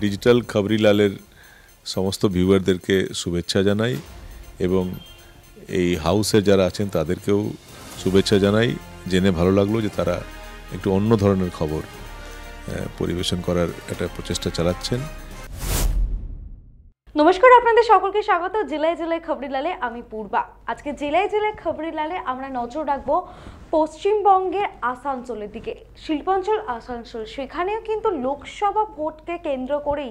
Digital খবরিলালের সমস্ত ভিউয়ারদেরকে শুভেচ্ছা জানাই এবং এই হাউসে যারা আছেন তাদেরকেও শুভেচ্ছা জানাই। জেনে ভালো লাগলো যে তারা একটু অন্য ধরনের খবর পরিবেশন করার একটা প্রচেষ্টা চালাচ্ছেন। নমস্কার, আপনাদের সকলকে স্বাগত জেলায় জেলায় খবরিলালে। আমি পূর্বা। আজকে জেলায় জেলায় খবরিলালে আমরা নজর রাখবো পশ্চিমবঙ্গের আসানসোলের দিকে। শিল্পাঞ্চল আসানসোল, সেখানেও কিন্তু লোকসভা ভোটকে কেন্দ্র করেই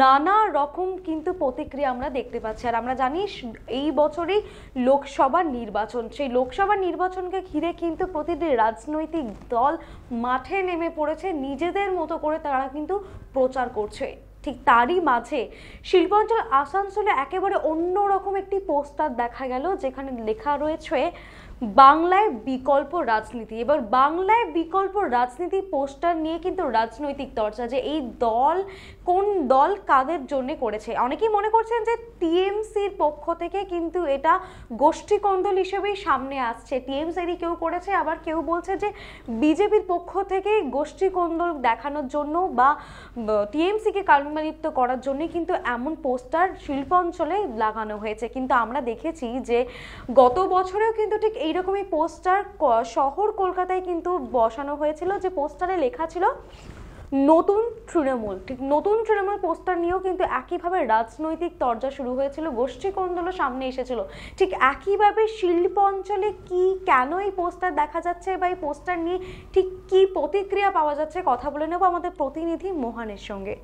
নানা রকম কিন্তু প্রতিক্রিয়া আমরা দেখতে পাচ্ছি। আর আমরা জানি এই বছরই লোকসভা নির্বাচন, সেই লোকসভা নির্বাচনকে ঘিরে কিন্তু প্রতিটি রাজনৈতিক দল মাঠে নেমে পড়েছে, নিজেদের মতো করে তারা কিন্তু প্রচার করছে। ঠিক তারই মাঝে শিল্পাঞ্চল আসানসোলে একেবারে অন্যরকম একটি পোস্টার দেখা গেল, যেখানে লেখা রয়েছে বাংলায় বিকল্প রাজনীতি। এবার বাংলায় বিকল্প রাজনীতি পোস্টার নিয়ে কিন্তু রাজনৈতিক চর্চা, যে এই দল কোন দল কাদের জন্য করেছে। অনেকেই মনে করছেন যে টিএমসির পক্ষ থেকে কিন্তু এটা গোষ্ঠী কোন্দল হিসেবেই সামনে আসছে, টিএমসিরই কেউ করেছে, আবার কেউ বলছে যে বিজেপির পক্ষ থেকে গোষ্ঠী কোন্দল দেখানোর জন্য বা টিএমসিকে কালিমালিপ্ত করার জন্য কিন্তু এমন পোস্টার শিল্পাঞ্চলে লাগানো হয়েছে। কিন্তু আমরা দেখেছি যে গত বছরেও কিন্তু ঠিক এইরকমই পোস্টার শহর কলকাতায় কিন্তু বসানো হয়েছিল, যে পোস্টারে লেখা ছিল নতুন তৃণমূল। ঠিক নতুন তৃণমূল পোস্টার নিয়েও কিন্তু একইভাবে রাজনৈতিক তরজা শুরু হয়েছিল, গোষ্ঠী কোন্দলও সামনে এসেছিল। ঠিক একইভাবে শিল্পাঞ্চলে কি কেন এই পোস্টার দেখা যাচ্ছে বা এই পোস্টার নিয়ে ঠিক কি প্রতিক্রিয়া পাওয়া যাচ্ছে, কথা বলে নেব আমাদের প্রতিনিধি মোহনের সঙ্গে।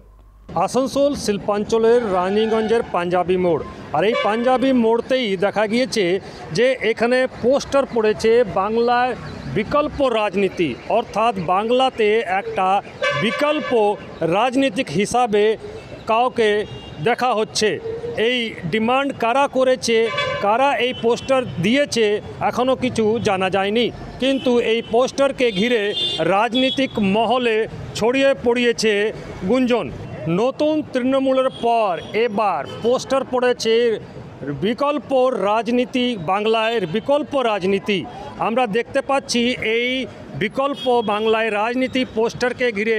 আসানসোল শিল্পাঞ্চলের রানীগঞ্জের পাঞ্জাবি মোড়, আর এই পাঞ্জাবি মোড়তেই দেখা গিয়েছে যে এখানে পোস্টার পড়েছে বাংলায় বিকল্প রাজনীতি, অর্থাৎ বাংলাতে একটা বিকল্প রাজনীতিক হিসাবে কাউকে দেখা হচ্ছে। এই ডিমান্ড কারা করেছে, কারা এই পোস্টার দিয়েছে এখনও কিছু জানা যায়নি, কিন্তু এই পোস্টারকে ঘিরে রাজনীতিক মহলে ছড়িয়ে পড়িয়েছে গুঞ্জন। নতুন তৃণমূলের পর এবার পোস্টার পড়েছে বিকল্প রাজনীতি, বাংলায় বিকল্প রাজনীতি। আমরা দেখতে পাচ্ছি এই বিকল্প বাংলায় রাজনীতি পোস্টারকে ঘিরে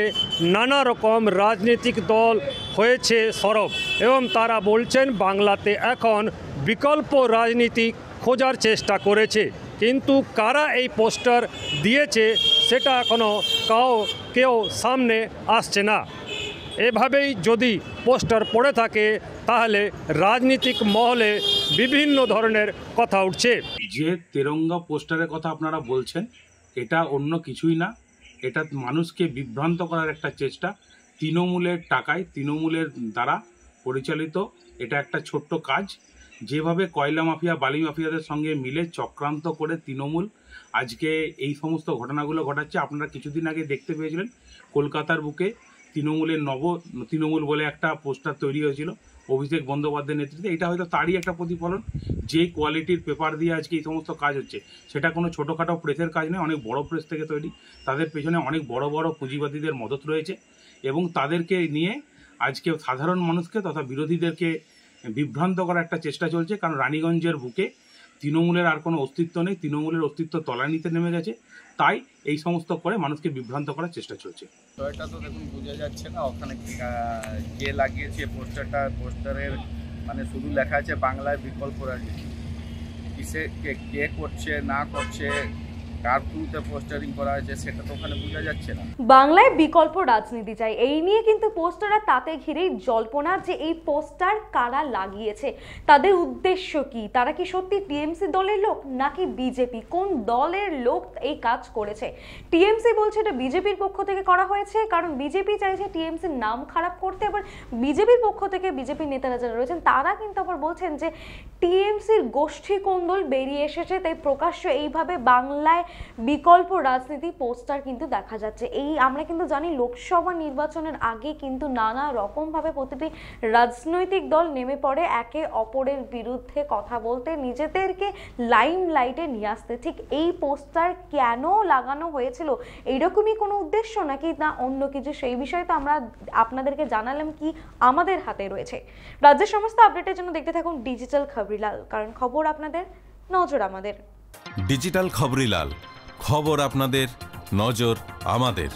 নানা রকম রাজনৈতিক দল হয়েছে সরব, এবং তারা বলছেন বাংলাতে এখন বিকল্প রাজনীতি খোঁজার চেষ্টা করেছে, কিন্তু কারা এই পোস্টার দিয়েছে সেটা এখনও কেউ সামনে আসছে না। এভাবেই যদি পোস্টার পড়ে থাকে তাহলে রাজনীতিক মহলে বিভিন্ন ধরনের কথা উঠছে। যে তেরঙ্গা পোস্টারের কথা আপনারা বলছেন, এটা অন্য কিছুই না, এটা মানুষকে বিভ্রান্ত করার একটা চেষ্টা। তৃণমূলের টাকায়, তৃণমূলের দ্বারা পরিচালিত এটা একটা ছোট্ট কাজ। যেভাবে কয়লা মাফিয়া, বালি মাফিয়াদের সঙ্গে মিলে চক্রান্ত করে তৃণমূল আজকে এই সমস্ত ঘটনাগুলো ঘটাচ্ছে। আপনারা কিছুদিন আগে দেখতে পেয়েছিলেন কলকাতার বুকে তৃণমূলের তৃণমূল বলে একটা পোস্টার তৈরি হয়েছিল অভিষেক বন্দ্যোপাধ্যায়ের নেতৃত্বে। এটা হয়তো তারই একটা প্রতিফলন। যে কোয়ালিটির পেপার দিয়ে আজকে এই সমস্ত কাজ হচ্ছে, সেটা কোনো ছোটোখাটো প্রেসের কাজ নয়, অনেক বড় প্রেস থেকে তৈরি। তাদের পেছনে অনেক বড় বড় পুঁজিবাদীদের মদত রয়েছে, এবং তাদেরকে নিয়ে আজকে সাধারণ মানুষকে তথা বিরোধীদেরকে বিভ্রান্ত করার একটা চেষ্টা চলছে। কারণ রানীগঞ্জের বুকে তৃণমূলের আর কোনো অস্তিত্ব নেই, তৃণমূলের অস্তিত্ব তলানিতে নেমে গেছে, তাই এই সমস্ত করে মানুষকে বিভ্রান্ত করার চেষ্টা চলছে। এটা তো দেখুন বোঝা যাচ্ছে না ওখানে কে লাগিয়েছে পোস্টারটা। পোস্টারের মানে শুধু লেখা আছে বাংলায় বিকল্প রাজনীতি। কিসে কে করছে না করছে, কার থ্রুতে পোস্টারিং করা হয়েছে সেটা তো ওখানে বোঝা যাচ্ছে না। বাংলায় বিকল্প রাজনীতি চাই, এই নিয়ে কিন্তু পোস্টার, আর তাতে ঘিরেই জল্পনা যে এই পোস্টার কারা লাগিয়েছে, তাদের উদ্দেশ্য কি, তারা কি সত্যি টিএমসি দলের লোক নাকি বিজেপি, কোন দলের লোক এই কাজ করেছে। টিএমসি বলছে এটা বিজেপির পক্ষ থেকে করা হয়েছে, কারণ বিজেপি চাইছে টিএমসির নাম খারাপ করতে। আবার বিজেপির পক্ষ থেকে বিজেপি নেতারা যারা রয়েছেন তারা কিন্তু আবার বলছেন যে টিএমসির গোষ্ঠী কোন্দল বেরিয়ে এসেছে, তাই প্রকাশ্য এইভাবে বাংলায় বিকল্প রাজনীতি পোস্টার কিন্তু দেখা যাচ্ছে। এই আমরা কিন্তু জানি লোকসভা নির্বাচনের আগে কিন্তু নানা রকম ভাবে প্রতিটি রাজনৈতিক দল নেমে পড়ে একে অপরের বিরুদ্ধে কথা বলতে, নিজেদেরকে লাইমলাইটে নিয়ে আসতে। ঠিক এই পোস্টার কেন লাগানো হয়েছিল, এইরকমই কোনো উদ্দেশ্য নাকি না অন্য কিছু, সেই বিষয়ে তো আমরা আপনাদেরকে জানালাম কি আমাদের হাতে রয়েছে। রাজ্যের সমস্ত আপডেটের জন্য দেখতে থাকুন ডিজিটাল খবরিলাল, কারণ খবর আপনাদের, নজর আমাদের। ডিজিটাল খবরিলাল, খবর আপনাদের, নজর আমাদের।